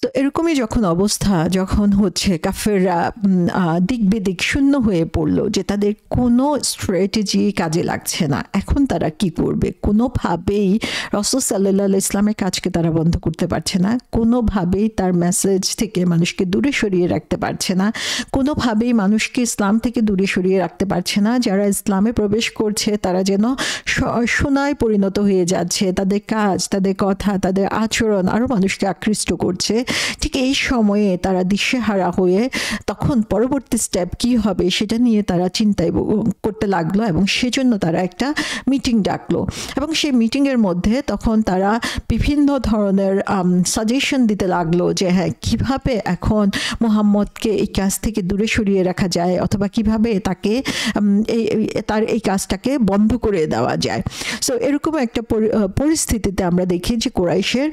তো এরকমই যখন অবস্থা, যখন হচ্ছে কাফেররা দিক বেদিক শূন্য হয়ে পড়লো, যে তাদের কোনো স্ট্র্যাটেজি কাজে লাগছে না, এখন তারা কি করবে? কোনোভাবেই রাসূল সাল্লাল্লাহু আলাইহি ইসলামের কাজকে তারা বন্ধ করতে পারছে না, কোনোভাবেই তার মেসেজ থেকে মানুষকে দূরে সরিয়ে রাখতে পারছে না, কোনোভাবেই মানুষকে ইসলাম থেকে দূরে সরিয়ে রাখতে পারছে না। যারা ইসলামে প্রবেশ করছে তারা যেন সোনায় পরিণত হয়ে যাচ্ছে, তাদের কাজ, তাদের কথা, তাদের আচরণ আরও মানুষকে আকৃষ্ট করছে। ঠিক এই সময়ে তারা দিশেহারা হয়ে তখন পরবর্তী স্টেপ কি হবে সেটা নিয়ে তারা চিন্তায় করতে লাগলো, এবং সেজন্য তারা একটা মিটিং ডাকলো। এবং সেই মিটিংয়ের মধ্যে তখন তারা বিভিন্ন ধরনের সাজেশন দিতে লাগলো যে হ্যাঁ, কিভাবে এখন মুহাম্মদকে এই কাজ থেকে দূরে সরিয়ে রাখা যায়, অথবা কিভাবে তাকে তার এই কাজটাকে বন্ধ করে দেওয়া যায়। সো এরকম একটা পরিস্থিতিতে আমরা দেখি যে কুরাইশের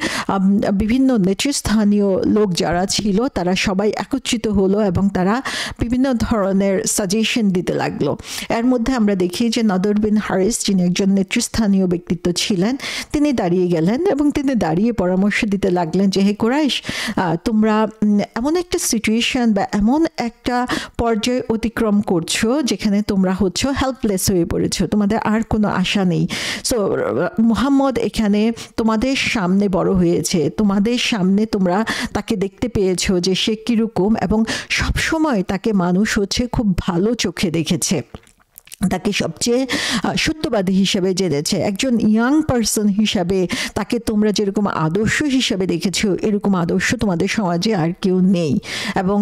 বিভিন্ন নেতৃস্থানীয় লোক যারা ছিল তারা সবাই একত্রিত হলো এবং তারা বিভিন্ন ধরনের সাজেশন দিতে লাগলো। এর মধ্যে আমরা দেখি যে নদর বিন হারিস, যিনি একজন নেতৃস্থানীয় ব্যক্তিত্ব ছিলেন, তিনি দাঁড়িয়ে গেলেন এবং তিনি দাঁড়িয়ে পরামর্শ দিতে লাগলেন যে হে কুরাইশ, তোমরা এমন একটা সিচুয়েশন বা এমন একটা পর্যায়ে অতিক্রম করছো যেখানে তোমরা হচ্ছে হেল্পলেস হয়ে পড়েছো, তোমাদের আর কোনো আশা নেই। সো মুহাম্মদ এখানে তোমাদের সামনে বড় হয়েছে, তোমাদের সামনে তোমরা তাকে দেখতে পেয়েছো যে সে কিরকম, এবং সবসময় তাকে মানুষ হচ্ছে খুব ভালো চোখে দেখেছে, তাকে সবচেয়ে সত্যবাদী হিসাবে জেনেছে। একজন ইয়াং পারসন হিসাবে তাকে তোমরা যেরকম আদর্শ হিসাবে দেখেছো, এরকম আদর্শ তোমাদের সমাজে আর কেউ নেই। এবং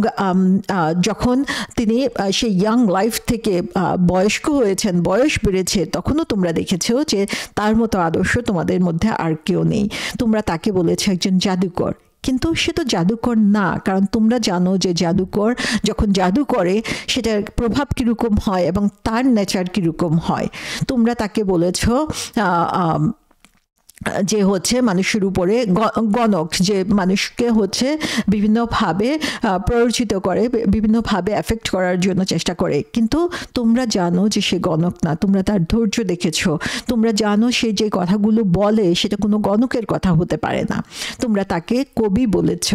যখন তিনি সেই ইয়াং লাইফ থেকে বয়স্ক হয়েছেন, বয়স বেড়েছে, তখনও তোমরা দেখেছো যে তার মতো আদর্শ তোমাদের মধ্যে আর কেউ নেই। তোমরা তাকে বলেছো একজন জাদুকর, কিন্তু সে তো জাদুকর না, কারণ তোমরা জানো যে জাদুকর যখন জাদু করে সেটার প্রভাব কীরকম হয় এবং তার নেচার কীরকম হয়। তোমরা তাকে বলেছ যে হচ্ছে মানুষের উপরে গণক, যে মানুষকে হচ্ছে বিভিন্নভাবে প্ররোচিত করে, বিভিন্নভাবে এফেক্ট করার জন্য চেষ্টা করে, কিন্তু তোমরা জানো যে সে গণক না, তোমরা তার ধৈর্য দেখেছো, তোমরা জানো সে যে কথাগুলো বলে সেটা কোনো গণকের কথা হতে পারে না। তোমরা তাকে কবি বলেছ,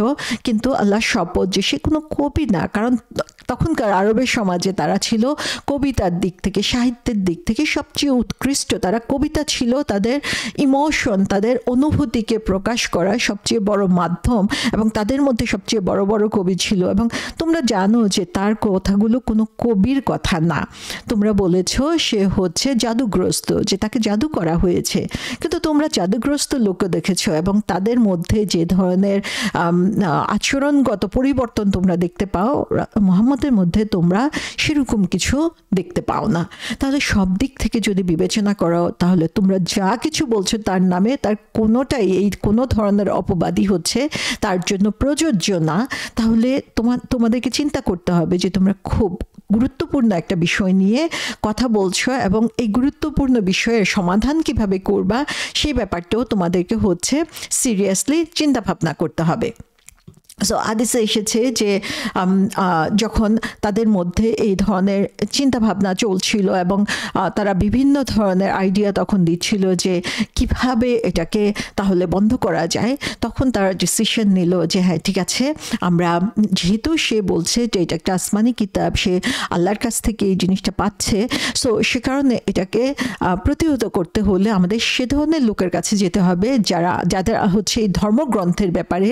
কিন্তু আল্লাহ শপথ যে সে কোনো কবি না, কারণ তখনকার আরবের সমাজে তারা ছিল কবিতার দিক থেকে, সাহিত্যের দিক থেকে সবচেয়ে উৎকৃষ্ট। তারা কবিতা ছিল তাদের ইমোশন, তাদের অনুভূতিকে প্রকাশ করা সবচেয়ে বড় মাধ্যম, এবং তাদের মধ্যে সবচেয়ে বড় বড় কবি ছিল। এবং তোমরা জানো যে তার কথাগুলো কোনো কবির কথা না। তোমরা বলেছ সে হচ্ছে জাদুগ্রস্ত, যে তাকে জাদু করা হয়েছে, কিন্তু তোমরা জাদুগ্রস্ত লোকও দেখেছো এবং তাদের মধ্যে যে ধরনের আচরণগত পরিবর্তন তোমরা দেখতে পাও, মুহাম্মদের মধ্যে তোমরা সেরকম কিছু দেখতে পাও না। তাহলে সব দিক থেকে যদি বিবেচনা করো, তাহলে তোমরা যা কিছু বলছো তার নামে, তার কোনোটাই এই কোনো ধরনের অপবাদই হচ্ছে তার জন্য প্রযোজ্য না। তাহলে তোমাদেরকে চিন্তা করতে হবে যে তোমরা খুব গুরুত্বপূর্ণ একটা বিষয় নিয়ে কথা বলছো, এবং এই গুরুত্বপূর্ণ বিষয়ের সমাধান কিভাবে করবা সেই ব্যাপারটাও তোমাদেরকে হচ্ছে সিরিয়াসলি চিন্তা ভাবনা করতে হবে। সো হাদিসে এসেছে যে যখন তাদের মধ্যে এই ধরনের চিন্তাভাবনা চলছিল এবং তারা বিভিন্ন ধরনের আইডিয়া তখন দিচ্ছিল যে কিভাবে এটাকে তাহলে বন্ধ করা যায়, তখন তারা ডিসিশন নিল যে হ্যাঁ ঠিক আছে, আমরা যেহেতু সে বলছে যে এটা একটা আসমানি কিতাব, সে আল্লাহর কাছ থেকে এই জিনিসটা পাচ্ছে, সো সে কারণে এটাকে প্রতিহত করতে হলে আমাদের সে ধরনের লোকের কাছে যেতে হবে যাদের হচ্ছে এই ধর্মগ্রন্থের ব্যাপারে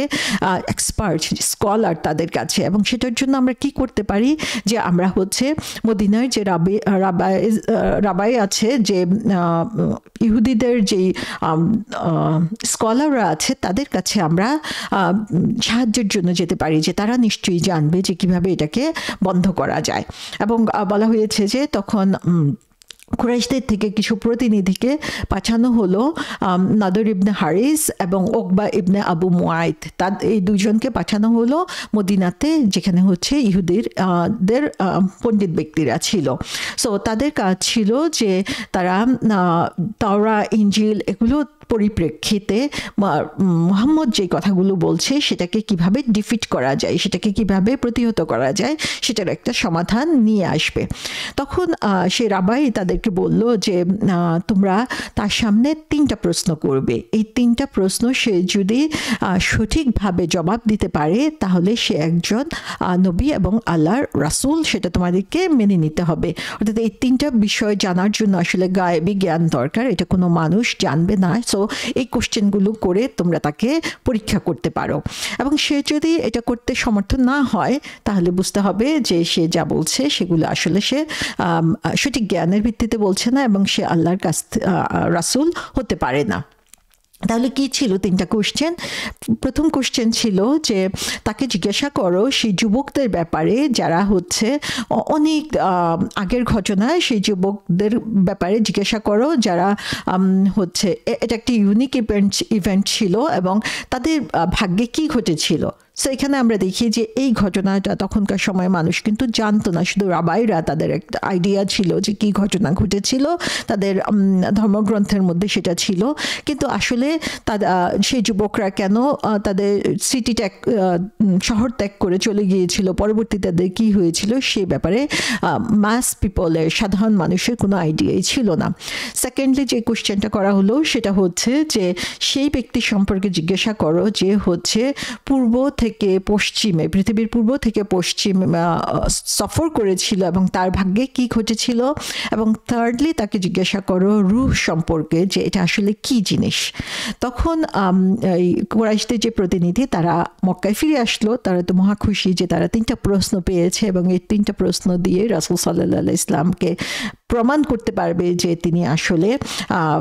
এক্সপার্ট, স্কলার, তাদের কাছে। এবং সেটার জন্য আমরা কি করতে পারি যে আমরা হচ্ছে মদিনার যে রাবাই আছে, যে ইহুদিদের যে স্কলাররা আছে, তাদের কাছে আমরা সাহায্যের জন্য যেতে পারি, যে তারা নিশ্চয়ই জানবে যে কিভাবে এটাকে বন্ধ করা যায়। এবং বলা হয়েছে যে তখন কুরাইশদের থেকে কিছু প্রতিনিধিকে পাঠানো হলো, নদর ইবনে হারিস এবং ওকবা ইবনে আবু মুআইত, এই দুজনকে পাঠানো হলো মদিনাতে, যেখানে হচ্ছে ইহুদিদের পণ্ডিত ব্যক্তিরা ছিল। সো তাদের কাজ ছিল যে তারা তাওরা, ইঞ্জিল এগুলো পরিপ্রেক্ষিতে মুহাম্মদ যে কথাগুলো বলছে সেটাকে কিভাবে ডিফিট করা যায়, সেটাকে কিভাবে প্রতিহত করা যায়, সেটার একটা সমাধান নিয়ে আসবে। তখন সে রাবাই তাদেরকে বলল যে তোমরা তার সামনে 3টা প্রশ্ন করবে। এই 3টা প্রশ্ন সে যদি সঠিকভাবে জবাব দিতে পারে তাহলে সে একজন নবী এবং আল্লাহর রাসূল, সেটা তোমাদেরকে মেনে নিতে হবে। অর্থাৎ এই 3টা বিষয় জানার জন্য আসলে গায়েবী জ্ঞান দরকার, এটা কোনো মানুষ জানবে না। সো এই কোশ্চেনগুলো করে তোমরা তাকে পরীক্ষা করতে পারো, এবং সে যদি এটা করতে সমর্থ না হয় তাহলে বুঝতে হবে যে সে যা বলছে সেগুলো আসলে সে সঠিক জ্ঞানের ভিত্তিতে বলছে না এবং সে আল্লাহর কাছ রাসূল হতে পারে না। তাহলে কি ছিল 3টা কোশ্চেন? প্রথম কোশ্চেন ছিল যে তাকে জিজ্ঞাসা করো সেই যুবকদের ব্যাপারে যারা হচ্ছে অনেক আগের ঘটনায়, সেই যুবকদের ব্যাপারে জিজ্ঞাসা করো যারা হচ্ছে এটা একটি ইউনিক ইভেন্ট ছিল এবং তাদের ভাগ্যে কি ঘটেছিল। সো এখানে আমরা দেখি যে এই ঘটনাটা তখনকার সময় মানুষ কিন্তু জানতো না, শুধু রাবাইরা তাদের একটা আইডিয়া ছিল যে কি ঘটনা ঘটেছিল, তাদের ধর্মগ্রন্থের মধ্যে সেটা ছিল, কিন্তু আসলে সেই যুবকরা কেন তাদের সিটি ত্যাগ, শহর ত্যাগ করে চলে গিয়েছিল, পরবর্তীতে তাদের কী হয়েছিল সে ব্যাপারে মাস পিপলের, সাধারণ মানুষের কোনো আইডিয়াই ছিল না। সেকেন্ডলি যে কোশ্চেনটা করা হলো সেটা হচ্ছে যে সেই ব্যক্তি সম্পর্কে জিজ্ঞাসা করো যে হচ্ছে পূর্ব থেকে পশ্চিমে, পৃথিবীর পূর্ব থেকে পশ্চিম সফর করেছিল এবং তার ভাগ্যে কি ঘটেছিল। এবং থার্ডলি তাকে জিজ্ঞাসা করো রূহ সম্পর্কে, যে এটা আসলে কি জিনিস। তখন এই কুরাইশদের যে প্রতিনিধি তারা মক্কায় ফিরে আসলো, তারা তো মহা খুশি যে তারা 3টা প্রশ্ন পেয়েছে এবং এই 3টা প্রশ্ন দিয়ে রাসূল সাল্লাল্লাহু আলাইহি ইসলামকে প্রমাণ করতে পারবে যে তিনি আসলে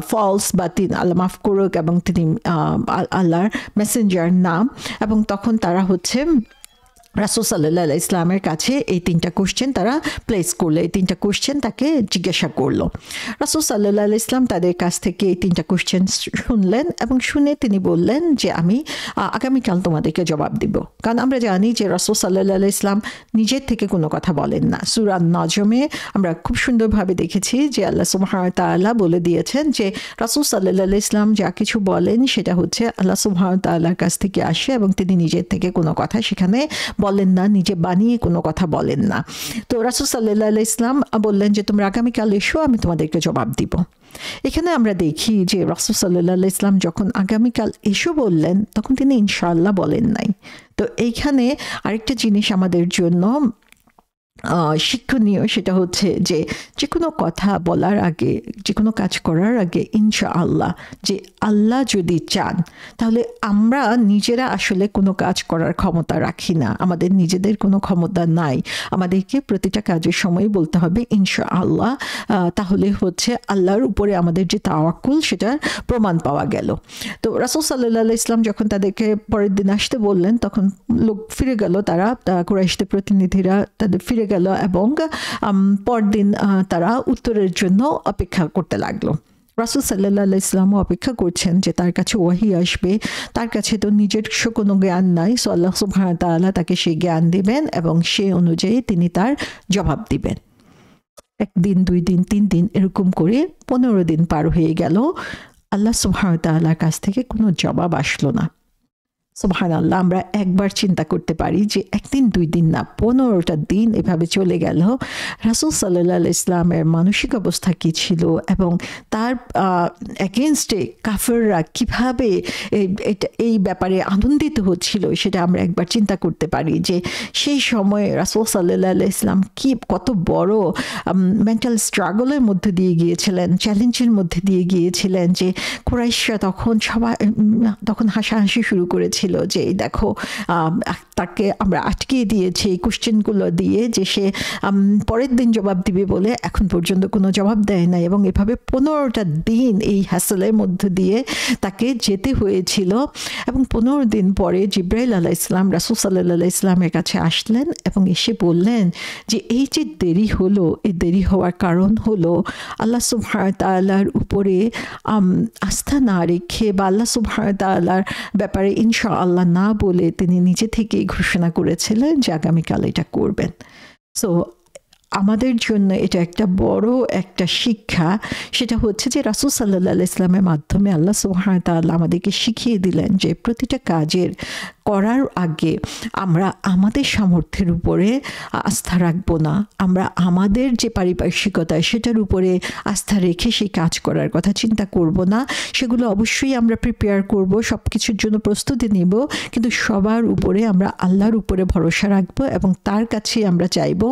ফলস, বা তিনি আল্লাহ মাফ করুক, এবং তিনি আল্লাহর মেসেঞ্জার নাম। এবং তখন তারা হচ্ছে রাসূল সাল্লাল্লাহু আলাইহি ইসলামের কাছে এই 3টা কোশ্চেন তারা প্লেস করলো, এই 3টা কোশ্চেন তাকে জিজ্ঞাসা করলো। রাসূল সাল্লাল্লাহু আলাইহি ইসলাম তাদের কাছ থেকে এই 3টা কোশ্চেন শুনলেন এবং শুনে তিনি বললেন যে আমি আগামীকাল তোমাদেরকে জবাব দিব। কারণ আমরা জানি যে রাসূল সাল্লাল্লাহু আলাইহি ইসলাম নিজের থেকে কোনো কথা বলেন না। সূরা নজমে আমরা খুব সুন্দরভাবে দেখেছি যে আল্লাহ সুবহানাহু ওয়া তাআলা বলে দিয়েছেন যে রাসূল সাল্লাল্লাহু আলাইহি ইসলাম যা কিছু বলেন সেটা হচ্ছে আল্লাহ সুবহানাহু ওয়া তাআলার কাছ থেকে আসে এবং তিনি নিজের থেকে কোনো কথা সেখানে বলেন না, নিজে বানিয়ে কোনো কথা বলেন না। তো রাসূল সাল্লাল্লাহু আলাইহি ইসলাম বললেন যে তোমরা আগামীকাল এসো, আমি তোমাদেরকে জবাব দিব। এখানে আমরা দেখি যে রাসূল সাল্লাল্লাহু আলাইহি ইসলাম যখন আগামীকাল এসো বললেন তখন তিনি ইনশাআল্লাহ বলেন নাই। তো এইখানে আরেকটা জিনিস আমাদের জন্য শিক্ষণীয়, সেটা হচ্ছে যে যে কোনো কথা বলার আগে, যে কোনো কাজ করার আগে ইনশাআল্লাহ, যে আল্লাহ যদি চান, তাহলে আমরা নিজেরা আসলে কোনো কাজ করার ক্ষমতা রাখি না, আমাদের নিজেদের কোনো ক্ষমতা নাই। আমাদেরকে প্রতিটা কাজের সময় বলতে হবে ইনশাআল্লাহ, তাহলে হচ্ছে আল্লাহর উপরে আমাদের যে তাওয়াক্কুল সেটার প্রমাণ পাওয়া গেল। তো রাসূল সাল্লাল্লাহু আলাইহি ইসলাম যখন তাদেরকে পরের দিন আসতে বললেন তখন লোক ফিরে গেল, তারা কুরাইশদের প্রতিনিধিরা তাদের ফিরে গেল এবং পরদিন তারা উত্তরের জন্য অপেক্ষা করতে লাগলো। রাসূল সাল্লাল্লাহু আলাইহি ইসলামও অপেক্ষা করছেন যে তার কাছে ওয়াহি আসবে, তার কাছে তো নিজস্ব কোনো জ্ঞান নাই, সো আল্লাহ সুবহানাহু ওয়া তাআলা তাকে সেই জ্ঞান দিবেন এবং সেই অনুযায়ী তিনি তার জবাব দিবেন। 1 দিন 2 দিন 3 দিন এরকম করে 15 দিন পার হয়ে গেল, আল্লাহ সুবহানাহু ওয়া তাআলার কাছ থেকে কোনো জবাব আসলো না। সুবহানাল্লাহ, আমরা একবার চিন্তা করতে পারি যে 1 দিন 2 দিন না, 15টা দিন এভাবে চলে গেল। রাসূল সাল্লাল্লাহু আলাইহি ইসলামের মানসিক অবস্থা কী ছিল এবং তার এগেনস্টে কাফেররা কীভাবে এই ব্যাপারে আনন্দিত হচ্ছিল সেটা আমরা একবার চিন্তা করতে পারি যে সেই সময়ে রাসূল সাল্লাল্লাহু আলাইহি ইসলাম কত বড় মেন্টাল স্ট্রাগলের মধ্যে দিয়ে গিয়েছিলেন, চ্যালেঞ্জের মধ্যে দিয়ে গিয়েছিলেন, যে কুরাইশরা তখন হাসাহাসি শুরু করেছিল যে দেখো তাকে আমরা আটকিয়ে দিয়েছি এই কোশ্চেনগুলো দিয়ে, যে সে পরের দিন জবাব দিবে বলে এখন পর্যন্ত কোনো জবাব দেয় না, এবং এভাবে 15টা দিন এই হ্যাসেলের মধ্যে দিয়ে তাকে যেতে হয়েছিল। এবং 15 দিন পরে জিবরাইল আলাইহিস সালাম রাসূল সাল্লাল্লাহু আলাইহি ইসলামের কাছে আসলেন এবং এসে বললেন যে এই যে দেরি হলো, এই দেরি হওয়ার কারণ হলো আল্লাহ সুবহানাহু ওয়া তাআলার উপরে আস্থা না রেখে বা আল্লাহ সুবহানাহু ওয়া তাআলার ব্যাপারে ইনশাআল্লাহ না বলে তিনি নিজে থেকেই ঘোষণা করেছিলেন যে আগামীকাল এটা করবেন। সো আমাদের জন্য এটা একটা বড় একটা শিক্ষা, সেটা হচ্ছে যে রাসূল সাল্লাল্লাহু আলাইহি ইসলামের মাধ্যমে আল্লাহ সুবহানাহু ওয়া তাআলা আমাদেরকে শিখিয়ে দিলেন যে প্রতিটা কাজের করার আগে আমরা আমাদের সামর্থ্যের উপরে আস্থা রাখবো না, আমরা আমাদের যে পারিপার্শ্বিকতা সেটার উপরে আস্থা রেখে সেই কাজ করার কথা চিন্তা করব না। সেগুলো অবশ্যই আমরা প্রিপেয়ার করব, সব কিছুর জন্য প্রস্তুতি নেব, কিন্তু সবার উপরে আমরা আল্লাহর উপরে ভরসা রাখবো এবং তার কাছে আমরা চাইবো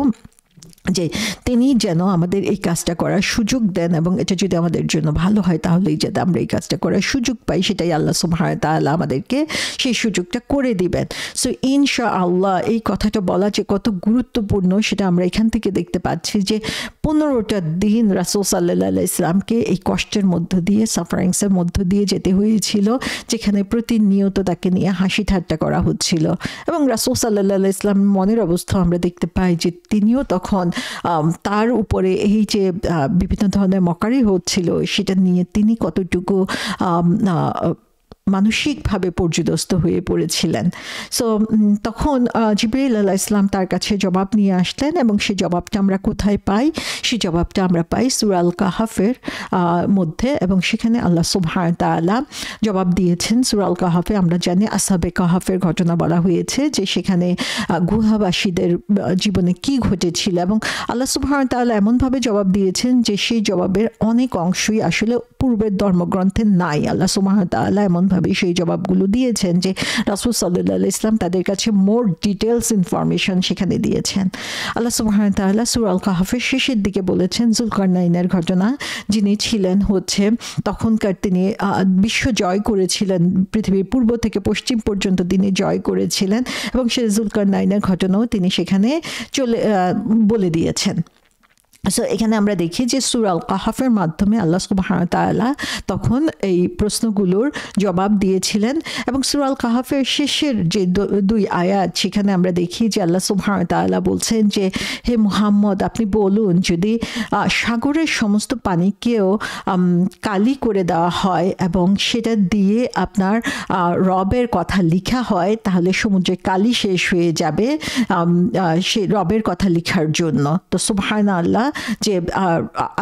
যে তিনি যেন আমাদের এই কাজটা করার সুযোগ দেন, এবং এটা যদি আমাদের জন্য ভালো হয় তাহলেই যাতে আমরা এই কাজটা করার সুযোগ পাই, সেটাই আল্লাহ সুবহানাহু ওয়া তাআলা আমাদেরকে সেই সুযোগটা করে দিবেন। সো ইনশাআল্লাহ এই কথাটা বলা যে কত গুরুত্বপূর্ণ সেটা আমরা এখান থেকে দেখতে পাচ্ছি যে 15টা দিন রাসূল সাল্লাল্লাহু আলাইহি ওয়াসাল্লামকে এই কষ্টের মধ্য দিয়ে, সাফারিংসের মধ্য দিয়ে যেতে হয়েছিল, যেখানে প্রতিনিয়ত তাকে নিয়ে হাসি ঠাট্টা করা হচ্ছিল। এবং রাসূল সাল্লাল্লাহু আলাইহি ওয়াসাল্লাম মনের অবস্থা আমরা দেখতে পাই যে তিনিও তখন তার উপরে এই যে বিভিন্ন ধরনের মকারি হচ্ছিল সেটা নিয়ে তিনি কতটুকু মানসিকভাবে পর্যুদস্ত হয়ে পড়েছিলেন। সো তখন জিবরাইল আলাইহিস সালাম তার কাছে জবাব নিয়ে আসলেন, এবং সেই জবাবটা আমরা কোথায় পাই? সেই জবাবটা আমরা পাই সূরা আল কাহাফের মধ্যে, এবং সেখানে আল্লাহ সুবহানাহু ওয়া তাআলা জবাব দিয়েছেন। সূরা আল কাহাফে আমরা জানি আসহাবে কাহাফের ঘটনা বলা হয়েছে, যে সেখানে গুহাবাসীদের জীবনে কি ঘটেছিল, এবং আল্লাহ সুবহানাহু ওয়া তাআলা এমনভাবে জবাব দিয়েছেন যে সেই জবাবের অনেক অংশই আসলে পূর্বের ধর্মগ্রন্থে নাই। আল্লাহ সুবহানাহু ওয়া তাআলা এমনভাবে সেই জবাবগুলো দিয়েছেন যে রাসূল সাল্লাল্লাহু আলাইহি ওয়াসাল্লাম তাদের কাছে মোর ডিটেইলস ইনফরমেশন সেখানে দিয়েছেন। আল্লাহ সুবহানাহু ওয়া তাআলা সূরা আল কাহাফের শেষের দিকে বলেছেন যুলকারনাইনের ঘটনা, যিনি ছিলেন হচ্ছে তখনকার তিনি বিশ্ব জয় করেছিলেন, পৃথিবীর পূর্ব থেকে পশ্চিম পর্যন্ত তিনি জয় করেছিলেন, এবং সেই যুলকারনাইনের ঘটনাও তিনি সেখানে বলে দিয়েছেন। সো এখানে আমরা দেখি যে সূরা আল কাহাফের মাধ্যমে আল্লাহ সুবহানাহু ওয়া তাআলা তখন এই প্রশ্নগুলোর জবাব দিয়েছিলেন। এবং সূরা আল কাহাফের শেষের যে 2 আয়াত, সেখানে আমরা দেখি যে আল্লাহ সুবহানাহু ওয়া তাআলা বলছেন যে হে মুহাম্মদ, আপনি বলুন যদি সাগরের সমস্ত পানিকেও কালি করে দেওয়া হয় এবং সেটা দিয়ে আপনার রবের কথা লেখা হয়, তাহলে সমুদ্রে কালি শেষ হয়ে যাবে সে রবের কথা লেখার জন্য। তো সুবহানাল্লাহ, যে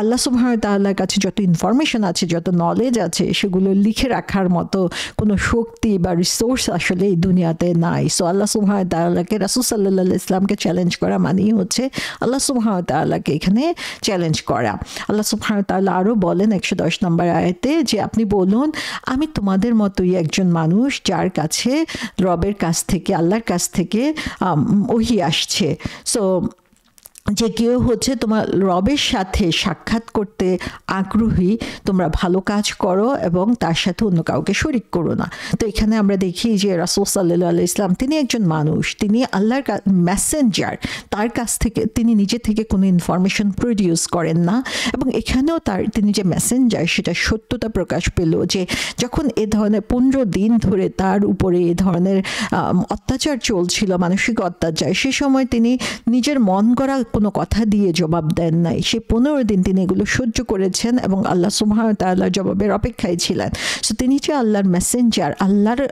আল্লাহ সুবহানাহু ওয়া তাআলার কাছে যত ইনফরমেশন আছে, যত নলেজ আছে, সেগুলো লিখে রাখার মতো কোনো শক্তি বা রিসোর্স আসলে এই দুনিয়াতে নাই। সো আল্লাহ সুবহানাহু ওয়া তাআলাকে, রাসূল সাল্লাল্লাহু আলাইহি ওয়াসাল্লামকে চ্যালেঞ্জ করা মানেই হচ্ছে আল্লাহ সুবহানাহু ওয়া তাআলাকে এখানে চ্যালেঞ্জ করা। আল্লাহ সুবহানাহু ওয়া তাআলা আরও বলেন 110 নম্বর আয়াতে যে আপনি বলুন আমি তোমাদের মতোই একজন মানুষ যার কাছে রবের কাছ থেকে, আল্লাহর কাছ থেকে ওহী আসছে। সো যে কেউ হচ্ছে তোমার রবের সাথে সাক্ষাৎ করতে আগ্রহী, তোমরা ভালো কাজ করো এবং তার সাথে অন্য কাউকে শরিক করো না। তো এখানে আমরা দেখি যে রাসূল সাল্লাল্লাহু আলাইহি ওয়াসাল্লাম তিনি একজন মানুষ, তিনি আল্লাহর মেসেঞ্জার, তার কাছ থেকে তিনি নিজে থেকে কোনো ইনফরমেশন প্রডিউস করেন না। এবং এখানেও তিনি যে মেসেঞ্জার সেটা সত্যতা প্রকাশ পেল যে যখন এ ধরনের 15 দিন ধরে তার উপরে এ ধরনের অত্যাচার চলছিল, মানসিক অত্যাচার, সে সময় তিনি নিজের মন গড়া কোনো কথা দিয়ে জবাব দেন নাই। সে 15 দিন তিনি এগুলো সহ্য করেছেন এবং আল্লাহ সুবহানাহু ওয়া তাআলার জবাবের অপেক্ষায় ছিলেন। সো তিনি যে আল্লাহর মেসেঞ্জার, আল্লাহর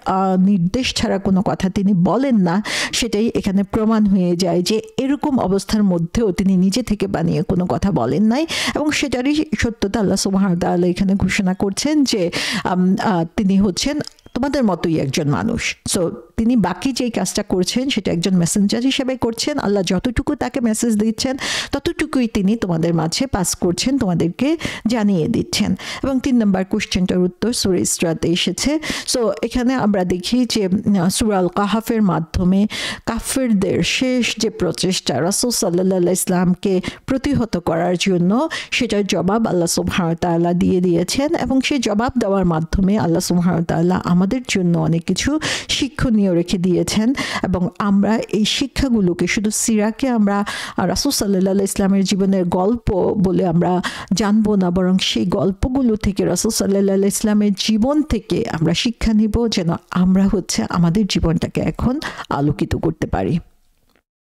নির্দেশ ছাড়া কোনো কথা তিনি বলেন না, সেটাই এখানে প্রমাণ হয়ে যায় যে এরকম অবস্থার মধ্যেও তিনি নিজে থেকে বানিয়ে কোনো কথা বলেন নাই। এবং সেটারই সত্যতা আল্লাহ সুবহানাহু ওয়া তাআলা এখানে ঘোষণা করছেন যে তিনি হচ্ছেন তোমাদের মতোই একজন মানুষ। সো তিনি বাকি যেই কাজটা করছেন সেটা একজন মেসেঞ্জার হিসেবে করছেন। আল্লাহ যতটুকু তাকে মেসেজ দিচ্ছেন ততটুকুই তিনি তোমাদের মাঝে পাস করছেন, তোমাদেরকে জানিয়ে দিচ্ছেন। এবং 3 নম্বর কোশ্চেনটার উত্তর সূরা ইসরাতে এসেছে। সো এখানে আমরা দেখি যে সূরা আল কাহাফের মাধ্যমে কাফেরদের শেষ যে প্রচেষ্টা রাসূল সাল্লাল্লাহু আলাইহি ওয়াসাল্লামকে প্রতিহত করার জন্য, সেটার জবাব আল্লাহ সুবহানাহু ওয়া তাআলা দিয়ে দিয়েছেন। এবং সেই জবাব দেওয়ার মাধ্যমে আল্লাহ সুবহানাহু ওয়া তাআলা আমাদের জন্য অনেক কিছু শিক্ষণীয় রেখে দিয়েছেন। এবং আমরা এই শিক্ষাগুলোকে, শুধু সিরাকে আমরা রাসূল সাল্লাল্লাহু আলাইহি ওয়াসাল্লামের জীবনের গল্প বলে আমরা জানবো না, বরং সেই গল্পগুলো থেকে, রাসূল সাল্লাল্লাহু আলাইহি ওয়াসাল্লামের জীবন থেকে আমরা শিক্ষা নিব, যেন আমরা হচ্ছে আমাদের জীবনটাকে এখন আলোকিত করতে পারি।